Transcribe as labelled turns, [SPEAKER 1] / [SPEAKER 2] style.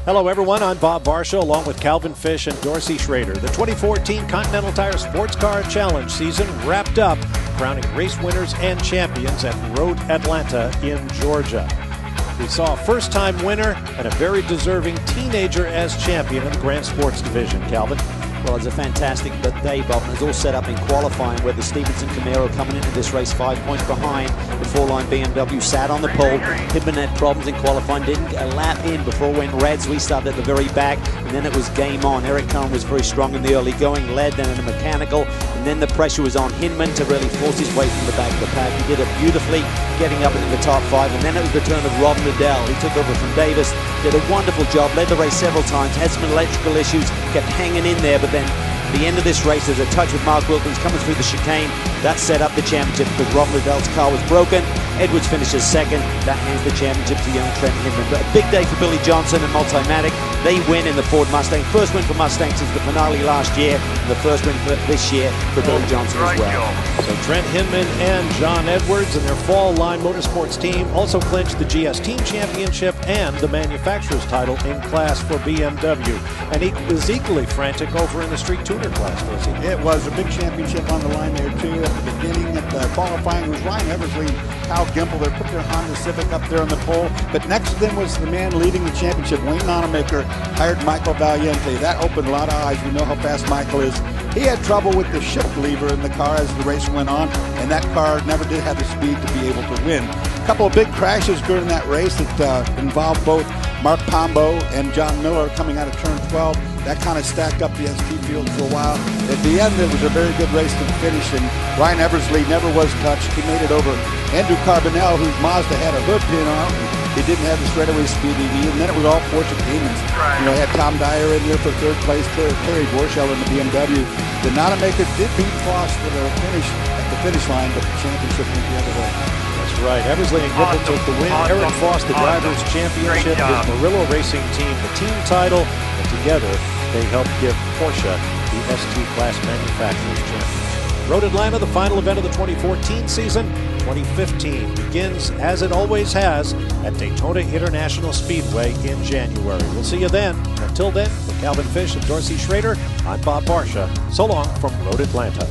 [SPEAKER 1] Hello everyone, I'm Bob Barsha along with Calvin Fish and Dorsey Schrader. The 2014 Continental Tire Sports Car Challenge season wrapped up, crowning race winners and champions at Road Atlanta in Georgia. We saw a first-time winner and a very deserving teenager as champion in the Grand Sports Division. Calvin?
[SPEAKER 2] Well, it's a fantastic day, Bob, and it's all set up in qualifying where the Stevenson Camaro coming into this race 5 points behind the four-line BMW sat on the pole. Hibben had problems in qualifying, didn't get a lap in before went reds. We started at the very back, and then it was game on. Eric Cohen was very strong in the early going, led then in the mechanical, and then the pressure was on Hinman to really force his way from the back of the pack. He did it beautifully, getting up into the top 5, and then it was the turn of Rob Liddell. He took over from Davis, did a wonderful job, led the race several times, had some electrical issues, kept hanging in there, but then at the end of this race, there's a touch with Mark Wilkins coming through the chicane. That set up the championship because Rob Liddell's car was broken. Edwards finishes second. That hands the championship to young Trent Hinman. But a big day for Billy Johnson and Multimatic. They win in the Ford Mustang. First win for Mustang since the finale last year, and the first win for this year for Billy Johnson as well.
[SPEAKER 1] So Trent Hinman and John Edwards and their Fall Line Motorsports team also clinched the GS Team Championship and the manufacturer's title in class for BMW. And he was equally frantic over in the Street Tuner class, was he?
[SPEAKER 3] It was a big championship on the line there too. At the beginning, at the qualifying, it was Ryan Eversley, Kyle Gimple. They put their Honda Civic up there on the pole. But next to them was the man leading the championship, Wayne Nonamaker, hired Michael Valiente. That opened a lot of eyes. We know how fast Michael is. He had trouble with the shift lever in the car as the race went on, and that car never did have the speed to be able to win. A couple of big crashes during that race that involved both Mark Pombo and John Miller coming out of turn 12. That kind of stacked up the ST field for a while. At the end, it was a very good race to the finish, and Ryan Eversley never was touched. He made it over Andrew Carbonell, whose Mazda had a hood pin on. He didn't have the straightaway speed he needed, and then it was all Fortune Demons. You know, had Tom Dyer in there for third place, Terry Borchell in the BMW. The Nonamaker did beat Frost for the finish at the finish line, but the championship went the other way.
[SPEAKER 1] That's right. Eversley and Gimple took the win. Eric Frost, the Drivers' Championship, his Murillo Racing team, the team title, and together they helped give Porsche the ST Class Manufacturers Championship. Road Atlanta, the final event of the 2014 season. 2015 begins, as it always has, at Daytona International Speedway in January. We'll see you then. Until then, for Calvin Fish and Dorsey Schrader, I'm Bob Barsha. So long from Road Atlanta.